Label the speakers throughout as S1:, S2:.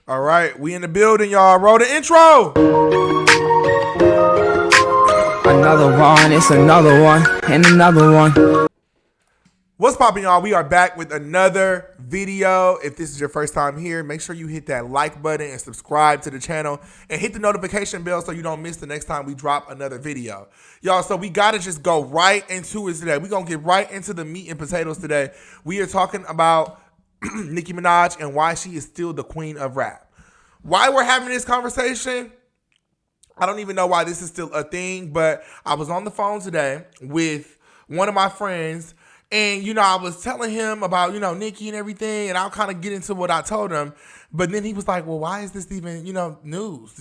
S1: All right, we in the building, y'all. Roll the intro.
S2: Another one, it's another one, and another one.
S1: What's poppin', y'all? We are back with another video. If this is your first time here, make sure you hit that like button and subscribe to the channel and hit the notification bell so you don't miss the next time we drop another video. Y'all, so we gotta just go right into it today. We're gonna get right into the meat and potatoes today. We are talking about Nicki Minaj and why she is still the queen of rap. Why we're having this conversation, I don't even know why this is still a thing, but I was on the phone today with one of my friends, and, I was telling him about, Nicki and everything, and I'll kind of get into what I told him, but then he was like, well, why is this even, news?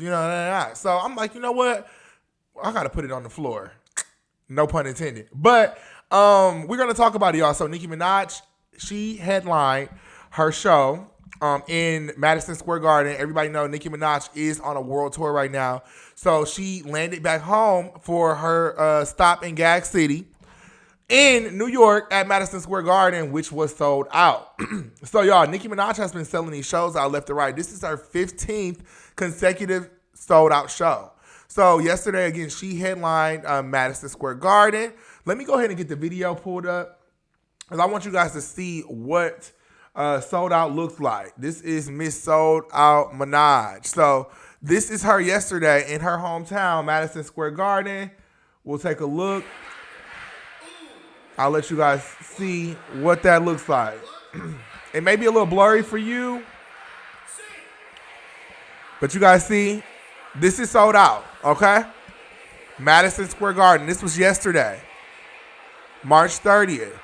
S1: So I'm like, you know what? I got to put it on the floor. No pun intended. But we're going to talk about it, y'all. So Nicki Minaj, she headlined her show in Madison Square Garden. Everybody know Nicki Minaj is on a world tour right now. So she landed back home for her stop in Gag City in New York at Madison Square Garden, which was sold out. So, y'all, Nicki Minaj has been selling these shows out left and right. This is her 15th consecutive sold out show. So, yesterday, again, she headlined Madison Square Garden. Let me go ahead and get the video pulled up, because I want you guys to see what sold out looks like. This is Miss Sold Out Minaj. So, this is her yesterday in her hometown, Madison Square Garden. We'll take a look. I'll let you guys see what that looks like. It may be a little blurry for you, but you guys see, this is sold out, okay? Madison Square Garden. This was yesterday, March 30th,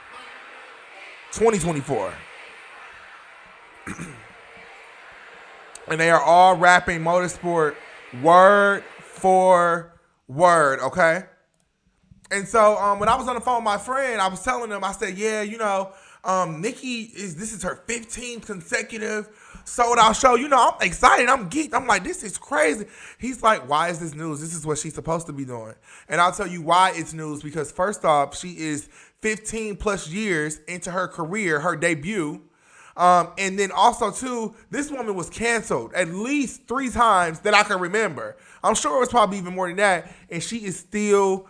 S1: 2024. And they are all rapping motorsport word for word, okay? And so when I was on the phone with my friend, I was telling him, I said, yeah, Nicki, this is her 15th consecutive sold out show. I'm excited. I'm geeked. I'm like, this is crazy. He's like, why is this news? This is what she's supposed to be doing. And I'll tell you why it's news, because first off, she is 15 plus years into her career, her debut. And then also, too, this woman was canceled at least 3 times that I can remember. I'm sure it was probably even more than that. And she is still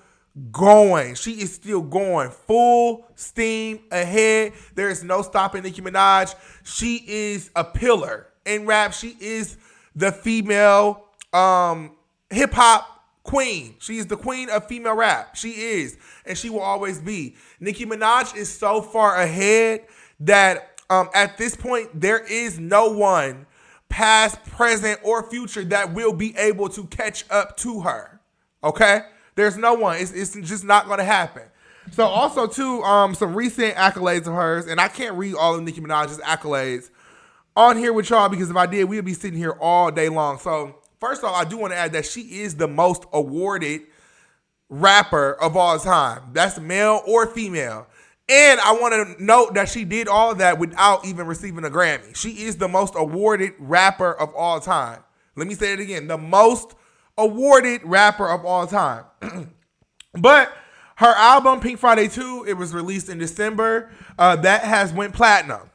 S1: going. She is still going full steam ahead. There is no stopping Nicki Minaj. She is a pillar in rap. She is the female hip hop queen. She is the queen of female rap. She is, and she will always be. Nicki Minaj is so far ahead that at this point there is no one, past, present, or future, that will be able to catch up to her. Okay? There's no one. It's just not going to happen. So also, too, some recent accolades of hers, and I can't read all of Nicki Minaj's accolades on here with y'all, because if I did, we'd be sitting here all day long. So first off, I do want to add that she is the most awarded rapper of all time. That's male or female. And I want to note that she did all of that without even receiving a Grammy. She is the most awarded rapper of all time. Let me say it again. The most awarded rapper of all time. But her album Pink Friday 2, it was released in December. That has went platinum.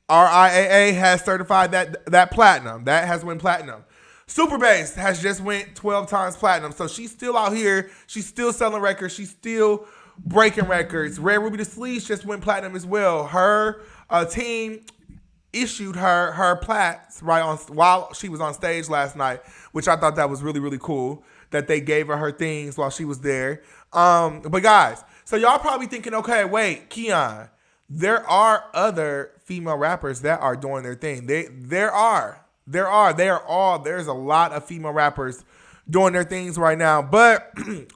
S1: RIAA has certified that platinum. That has went platinum. Super Bass has just went 12 times platinum. So she's still out here. She's still selling records. She's still breaking records. Red Ruby the Sleeves just went platinum as well. Her team issued her plaques while she was on stage last night, which I thought that was really, really cool, that they gave her things while she was there. But guys, so y'all probably thinking, okay, wait, Keon, there are other female rappers that are doing their thing. There's a lot of female rappers doing their things right now, but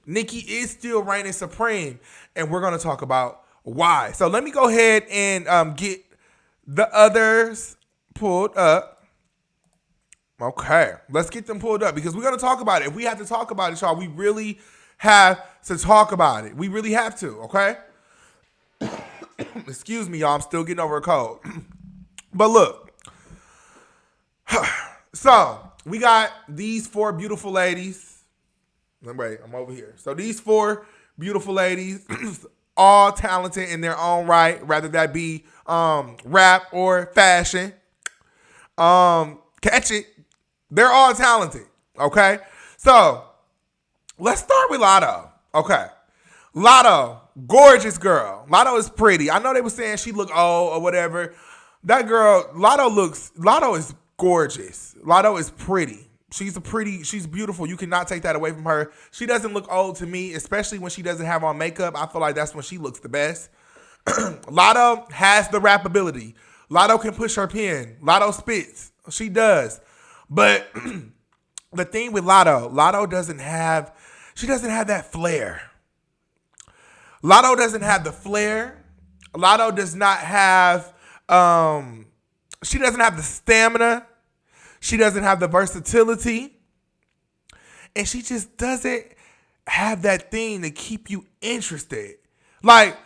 S1: Nicki is still reigning supreme, and we're going to talk about why. So let me go ahead and get the others pulled up. Okay, let's get them pulled up, because we're going to talk about it. If we have to talk about it, y'all, we really have to talk about it. We really have to, okay? Excuse me, y'all. I'm still getting over a cold. But look. So, we got these 4 beautiful ladies. Wait, I'm over here. So, these 4 beautiful ladies, all talented in their own right, whether that be rap or fashion. Catch it. They're all talented. Okay? So, let's start with Latto. Okay. Latto, gorgeous girl. Latto is pretty. I know they were saying she looked old or whatever. That girl, Latto is gorgeous. Latto is pretty. She's beautiful. You cannot take that away from her. She doesn't look old to me, especially when she doesn't have on makeup. I feel like that's when she looks the best. Latto has the rap ability. Latto can push her pen. Latto spits. She does. But the thing with Latto doesn't have that flair. Latto doesn't have the flair. Latto does not have, she doesn't have the stamina. She doesn't have the versatility. And she just doesn't have that thing to keep you interested. Like,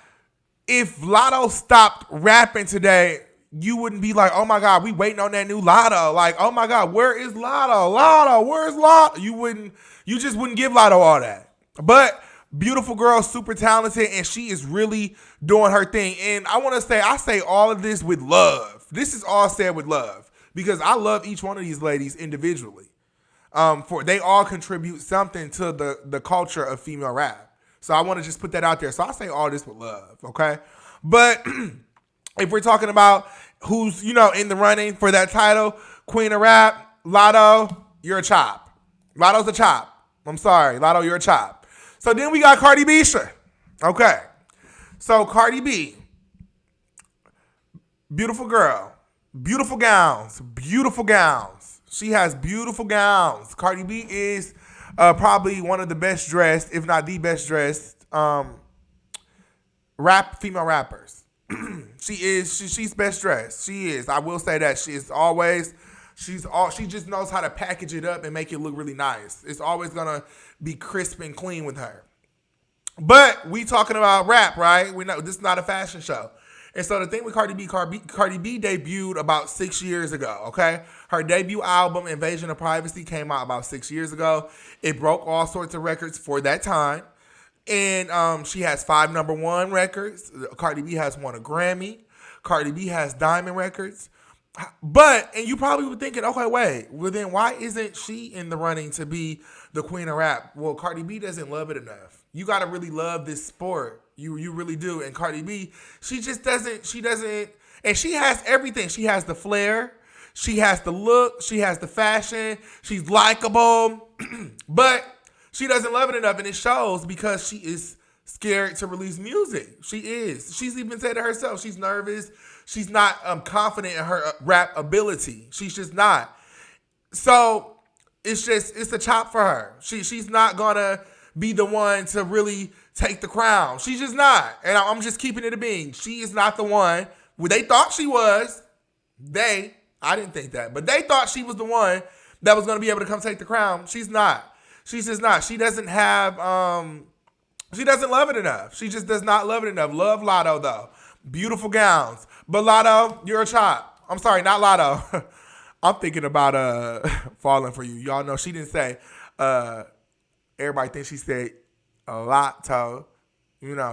S1: if Latto stopped rapping today, you wouldn't be like, oh my God, we waiting on that new Latto. Like, oh my God, where is Latto? Latto, where's Latto? You just wouldn't give Latto all that. But beautiful girl, super talented, and she is really doing her thing. And I say all of this with love. This is all said with love because I love each one of these ladies individually. For they all contribute something to the culture of female rap. So I want to just put that out there. So I say all this with love, okay? But if we're talking about who's, in the running for that title, Queen of Rap, Latto, you're a chop. Latto's a chop. I'm sorry, Latto, you're a chop. So then we got Cardi B. Okay. So Cardi B, beautiful girl, beautiful gowns. She has beautiful gowns. Cardi B is probably one of the best dressed, if not the best dressed, female rappers. She's best dressed. She is. I will say that she just knows how to package it up and make it look really nice. It's always gonna be crisp and clean with her. But we talking about rap, right? We know this is not a fashion show. And so the thing with Cardi B debuted about 6 years ago, okay? Her debut album, Invasion of Privacy, came out about 6 years ago. It broke all sorts of records for that time. And she has 5 number 1 records. Cardi B has won a Grammy. Cardi B has diamond records. And you probably were thinking, okay, wait, well then why isn't she in the running to be the queen of rap? Well, Cardi B doesn't love it enough. You got to really love this sport. You really do. And Cardi B, she doesn't, and she has everything. She has the flair. She has the look. She has the fashion. She's likable. But she doesn't love it enough. And it shows because she is scared to release music. She is. She's even said it herself. She's nervous. She's not confident in her rap ability. She's just not. So it's a chop for her. She's not gonna be the one to really take the crown. She's just not. And I'm just keeping it a being. She is not the one. Well, they thought she was. I didn't think that, but they thought she was the one that was gonna be able to come take the crown. She's not. She's just not. She doesn't have. She doesn't love it enough. She just does not love it enough. Love Latto though. Beautiful gowns. But Latto, you're a chop. I'm sorry, not Latto. I'm thinking about falling for you. Y'all know she didn't say everybody thinks she said Latto,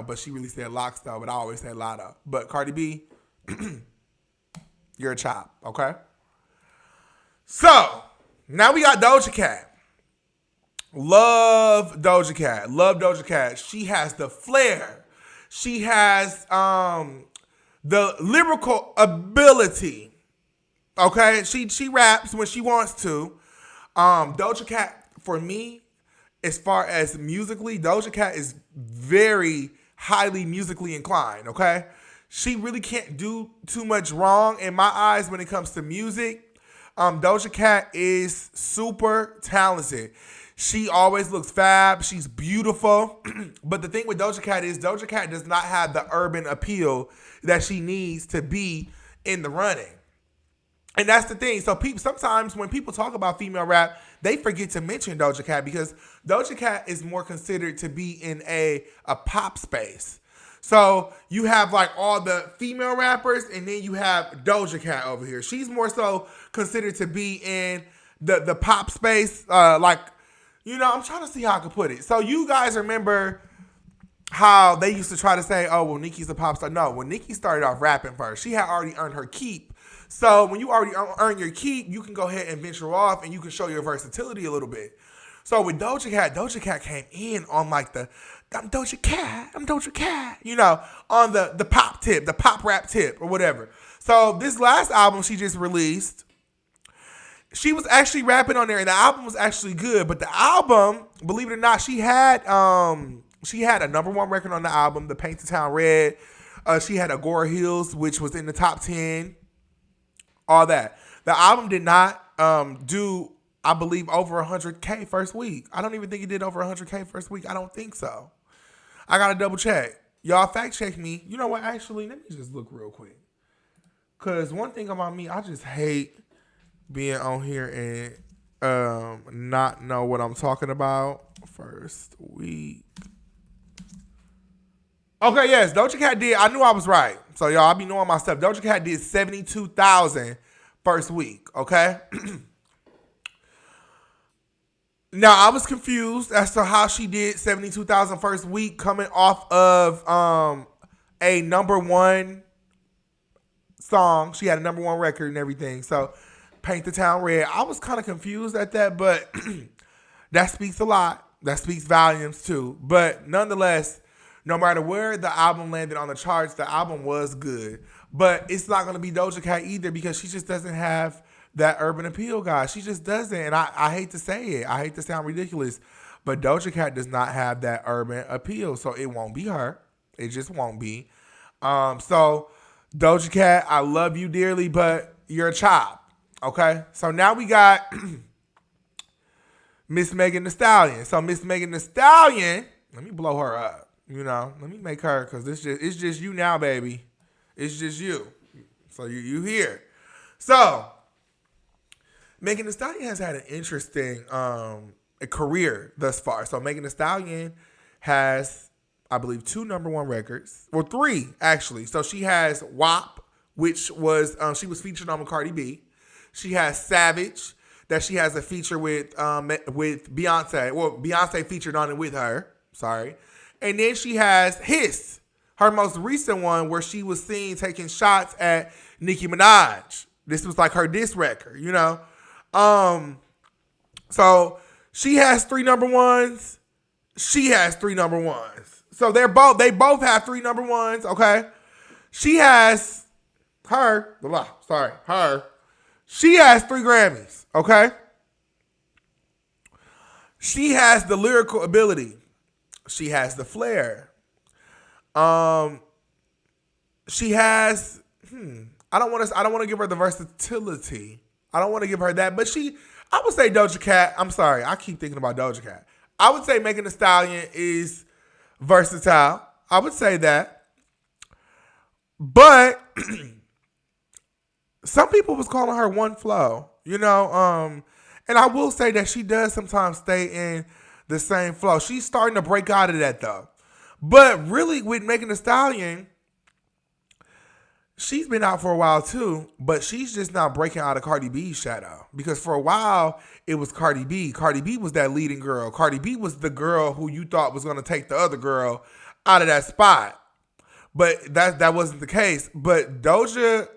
S1: but she really said Loxto, but I always say Latto. But Cardi B, you're a chop, okay? So, now we got Doja Cat. Love Doja Cat. Love Doja Cat. She has the flair. She has the lyrical ability. Okay? She raps when she wants to. Doja Cat, for me, as far as musically, Doja Cat is very highly musically inclined, okay? She really can't do too much wrong in my eyes when it comes to music. Doja Cat is super talented. She always looks fab. She's beautiful. But the thing with Doja Cat is Doja Cat does not have the urban appeal that she needs to be in the running. And that's the thing. So sometimes when people talk about female rap, they forget to mention Doja Cat because Doja Cat is more considered to be in a pop space. So you have like all the female rappers and then you have Doja Cat over here. She's more so considered to be in the pop space, I'm trying to see how I can put it. So you guys remember how they used to try to say, oh, well, Nicki's a pop star. No, when Nicki started off rapping first, she had already earned her keep. So when you already earn your keep, you can go ahead and venture off and you can show your versatility a little bit. So with Doja Cat came in on like I'm Doja Cat, you know, on the pop tip, the pop rap tip or whatever. So this last album she just released, she was actually rapping on there and the album was actually good. But the album, believe it or not, she had a number one record on the album, the Paint the Town Red. She had Agora Hills, which was in the top 10. All that. The album did not do, I believe, over 100K first week. I don't even think it did over 100K first week. I don't think so. I got to double check. Y'all fact check me. You know what? Actually, let me just look real quick. Because one thing about me, I just hate being on here and not know what I'm talking about. First week. Okay, yes, Doja Cat did. I knew I was right. So, y'all, I be knowing my stuff. Doja Cat did 72,000 first week, okay? Now, I was confused as to how she did 72,000 first week coming off of a number one song. She had a number one record and everything. So, Paint the Town Red. I was kind of confused at that, but that speaks a lot. That speaks volumes, too. But nonetheless, no matter where the album landed on the charts, the album was good. But it's not going to be Doja Cat either because she just doesn't have that urban appeal, guys. She just doesn't. And I hate to say it. I hate to sound ridiculous. But Doja Cat does not have that urban appeal. So it won't be her. It just won't be. So Doja Cat, I love you dearly, but you're a child. Okay? So now we got Miss Megan Thee Stallion. So Miss Megan Thee Stallion, let me blow her up. You know, let me make her, because it's just you now, baby. It's just you. So you here. So, Megan Thee Stallion has had an interesting a career thus far. So, Megan Thee Stallion has, I believe, 2 number one records. Well, 3, actually. So, she has WAP, which was, she was featured on with Cardi B. She has Savage, that she has a feature with Beyonce. Well, Beyonce featured on it with her. Sorry. And then she has Hiss, her most recent one, where she was seen taking shots at Nicki Minaj. This was like her diss record, you know. So she has 3 number ones. She has 3 number ones. So they both have 3 number ones, okay? She has her. She has 3 Grammys, okay? She has the lyrical ability. She has the flair. She has. I don't want to give her the versatility. I don't want to give her that, but I would say Doja Cat. I'm sorry, I keep thinking about Doja Cat. I would say Megan Thee Stallion is versatile. I would say that, but some people was calling her one flow. You know, and I will say that she does sometimes stay in the same flow. She's starting to break out of that though. But really with Megan Thee Stallion, she's been out for a while too, but she's just now breaking out of Cardi B's shadow. Because for a while, it was Cardi B. Cardi B was that leading girl. Cardi B was the girl who you thought was going to take the other girl out of that spot. But that wasn't the case. But Doja,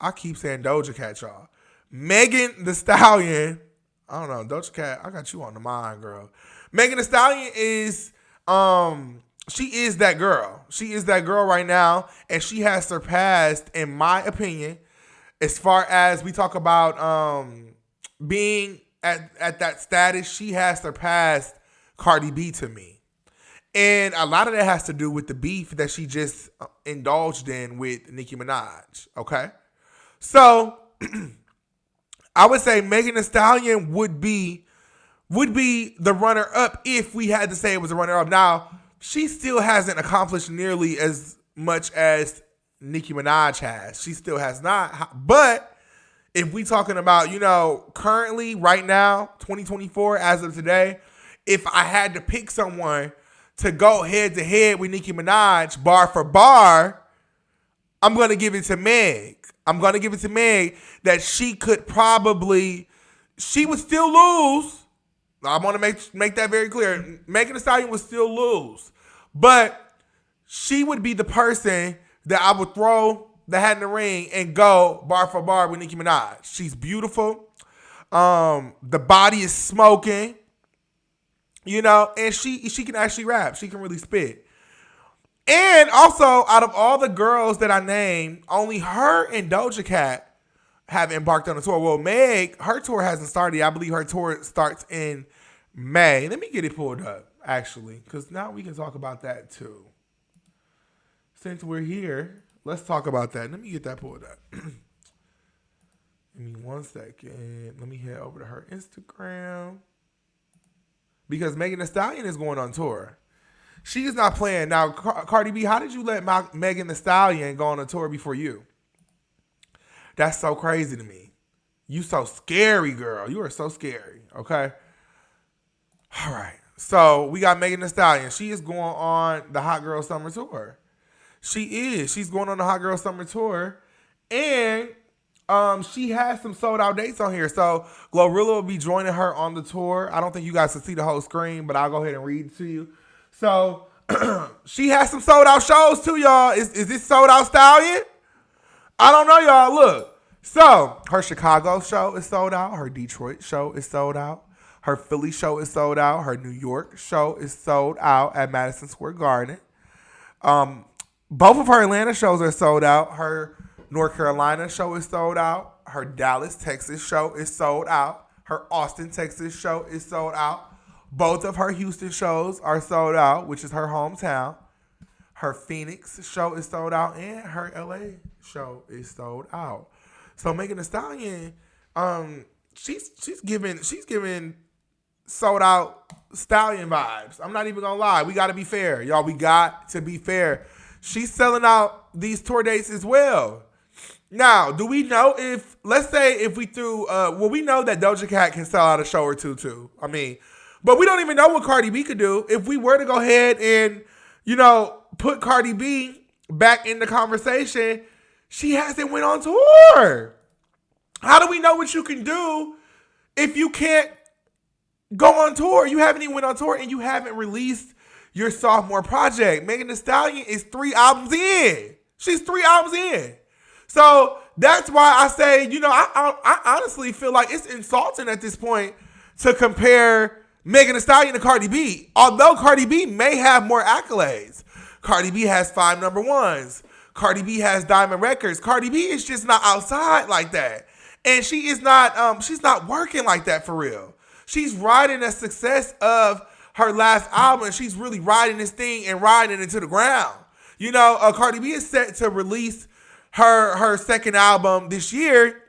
S1: I keep saying Doja Cat, y'all. Megan Thee Stallion, I don't know, Doja Cat, I got you on the mind, girl. Megan Thee Stallion is, she is that girl. She is that girl right now, and she has surpassed, in my opinion, as far as we talk about being at that status, she has surpassed Cardi B to me. And a lot of that has to do with the beef that she just indulged in with Nicki Minaj, okay? So, I would say Megan Thee Stallion would be the runner-up if we had to say it was a runner-up. Now, she still hasn't accomplished nearly as much as Nicki Minaj has. She still has not. But if we talking about, you know, currently, right now, 2024, as of today, if I had to pick someone to go head-to-head with Nicki Minaj, bar for bar, I'm going to give it to Meg. I'm going to give it to Meg that she could probably, she would still lose. I want to make that very clear. Megan Thee Stallion would still lose. But she would be the person that I would throw the Hat in the Ring and go bar for bar with Nicki Minaj. She's beautiful. The body is smoking. And she can actually rap. She can really spit. And also, out of all the girls that I named, only her and Doja Cat have embarked on a tour. Well, Meg, her tour hasn't started yet. I believe her tour starts in May. Let me get it pulled up, actually, because now we can talk about that, too. Since we're here, let's talk about that. Let me get that pulled up. Give me 1 second. Let me head over to her Instagram. Because Megan Thee Stallion is going on tour. She is not playing. Now, Cardi B, how did you let Megan Thee Stallion go on a tour before you? That's so crazy to me. You so scary, girl. You are so scary, okay? All right. So, we got Megan Thee Stallion. She is going on the Hot Girl Summer Tour. She is. She's going on the Hot Girl Summer Tour. And she has some sold out dates on here. So Glorilla will be joining her on the tour. I don't think you guys can see the whole screen, but I'll go ahead and read it to you. So she has some sold out shows too, y'all. Is this sold out Stallion? I don't know, y'all. Look. So her Chicago show is sold out. Her Detroit show is sold out. Her Philly show is sold out. Her New York show is sold out at Madison Square Garden. Both of her Atlanta shows are sold out. Her North Carolina show is sold out. Her Dallas, Texas show is sold out. Her Austin, Texas show is sold out. Both of her Houston shows are sold out, which is her hometown. Her Phoenix show is sold out, and her LA show is sold out. So Megan Thee Stallion, she's giving sold out Stallion vibes. I'm not even gonna lie. We gotta be fair, y'all. We got to be fair. She's selling out these tour dates as well. Now, do we know if, let's say if we threw, we know that Doja Cat can sell out a show or two too. I mean, but we don't even know what Cardi B could do. If we were to go ahead and, put Cardi B back in the conversation, she hasn't went on tour. How do we know what you can do if you can't go on tour? You haven't even went on tour and you haven't released your sophomore project. Megan Thee Stallion is 3 albums in. She's 3 albums in. So that's why I say, I honestly feel like it's insulting at this point to compare Megan Thee Stallion to Cardi B. Although Cardi B may have more accolades. Cardi B has 5 number ones. Cardi B has diamond records. Cardi B is just not outside like that. And she is not, she's not working like that for real. She's riding the success of her last album. She's really riding this thing and riding it to the ground. Cardi B is set to release her second album this year,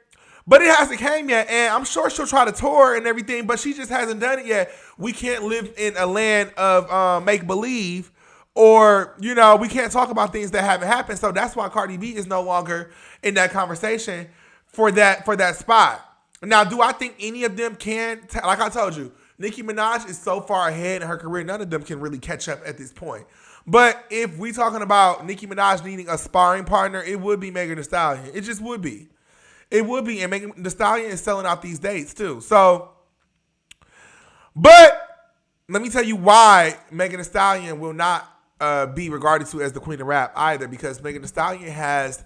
S1: but it hasn't came yet. And I'm sure she'll try to tour and everything, but she just hasn't done it yet. We can't live in a land of make-believe, or, we can't talk about things that haven't happened. So that's why Cardi B is no longer in that conversation for that spot. Now, do I think any of them can? Like I told you, Nicki Minaj is so far ahead in her career, none of them can really catch up at this point. But if we talking about Nicki Minaj needing a sparring partner, it would be Megan Thee Stallion. It just would be. It would be. And Megan Thee Stallion is selling out these dates too. So, but let me tell you why Megan Thee Stallion will not be regarded to as the queen of rap either, because Megan Thee Stallion has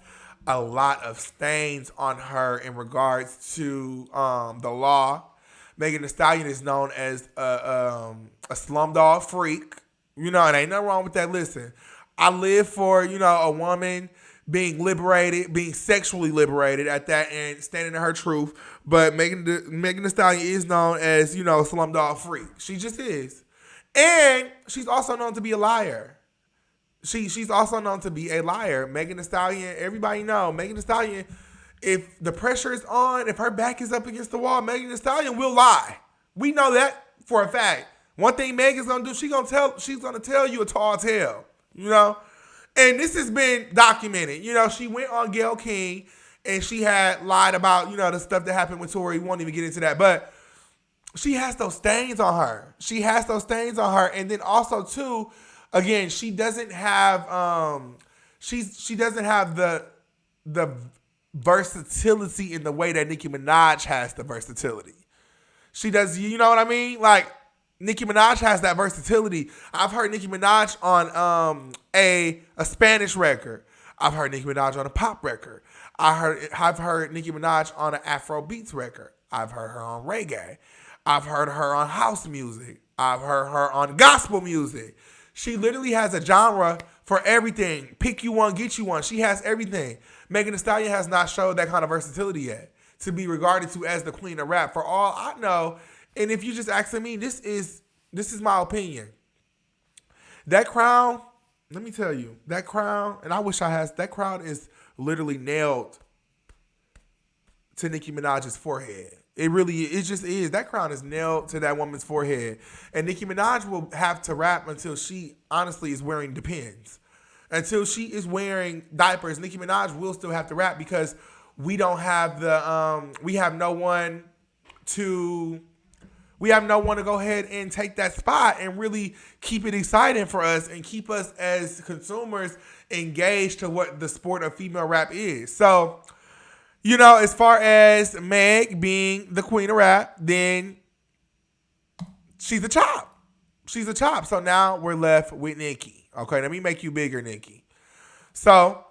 S1: a lot of stains on her in regards to the law. Megan Thee Stallion is known as a slumdog freak. And ain't nothing wrong with that. Listen, I live for, a woman being liberated, being sexually liberated at that and standing in her truth. But Megan Thee Stallion is known as, a slumdog freak. She just is. And she's also known to be a liar. She's also known to be a liar. Megan Thee Stallion, everybody know, Megan Thee Stallion, if the pressure is on, if her back is up against the wall, Megan Thee Stallion will lie. We know that for a fact. One thing Megan's gonna do, she's gonna tell you a tall tale, And this has been documented. She went on Gayle King and she had lied about, the stuff that happened with Tory. We won't even get into that. But she has those stains on her. And then also too, again, she doesn't have she doesn't have the versatility in the way that Nicki Minaj has the versatility. She does, you know what I mean? Like, Nicki Minaj has that versatility. I've heard Nicki Minaj on a Spanish record. I've heard Nicki Minaj on a pop record. I've heard Nicki Minaj on an Afro beats record. I've heard her on reggae. I've heard her on house music. I've heard her on gospel music. She literally has a genre for everything. Pick you one, get you one. She has everything. Megan Thee Stallion has not showed that kind of versatility yet to be regarded to as the queen of rap. For all I know, and if you just asking me, this is my opinion. That crown, let me tell you, that crown, and I wish I had, that crown is literally nailed to Nicki Minaj's forehead. It just is. That crown is nailed to that woman's forehead. And Nicki Minaj will have to rap until she honestly is wearing Depends. Until she is wearing diapers, Nicki Minaj will still have to rap because we don't have we have no one to go ahead and take that spot and really keep it exciting for us and keep us as consumers engaged to what the sport of female rap is. So, you know, as far as Meg being the queen of rap, then she's a chop. She's a chop. So now we're left with Nicki. Okay, let me make you bigger, Nicki. So,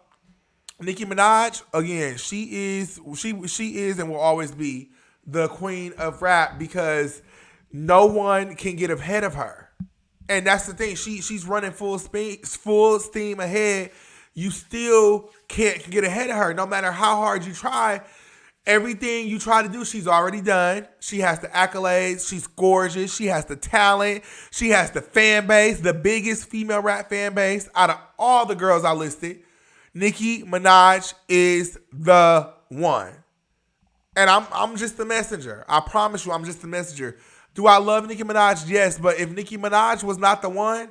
S1: Nicki Minaj, again, she is and will always be the queen of rap because no one can get ahead of her. And that's the thing. She's running full steam ahead. You still can't get ahead of her. No matter how hard you try, everything you try to do, she's already done. She has the accolades. She's gorgeous. She has the talent. She has the fan base, the biggest female rap fan base out of all the girls I listed. Nicki Minaj is the one. And I'm just the messenger. I promise you, I'm just the messenger. Do I love Nicki Minaj? Yes. But if Nicki Minaj was not the one,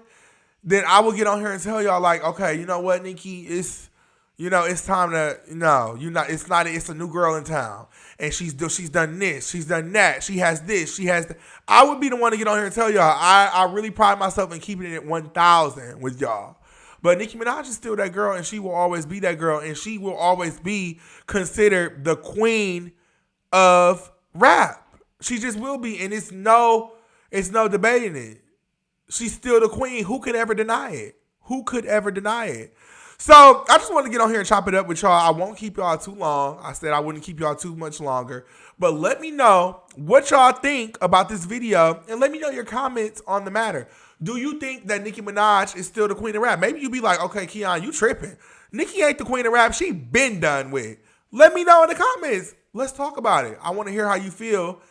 S1: then I will get on here and tell y'all like, okay, you know what, Nicki, it's time to, it's a new girl in town. And she's done this, she's done that, she has this, she has that. I would be the one to get on here and tell y'all. I really pride myself in keeping it at 1,000 with y'all. But Nicki Minaj is still that girl, and she will always be that girl, and she will always be considered the queen of rap. She just will be, and it's no debating it. She's still the queen. Who could ever deny it? Who could ever deny it? So I just want to get on here and chop it up with y'all. I won't keep y'all too long. I said I wouldn't keep y'all too much longer. But let me know what y'all think about this video, and let me know your comments on the matter. Do you think that Nicki Minaj is still the queen of rap? Maybe you be like, okay, Keon, you tripping. Nicki ain't the queen of rap. She been done with. Let me know in the comments. Let's talk about it. I want to hear how you feel.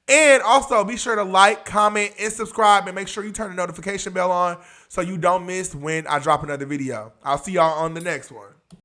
S1: And also, be sure to like, comment, and subscribe, and make sure you turn the notification bell on so you don't miss when I drop another video. I'll see y'all on the next one.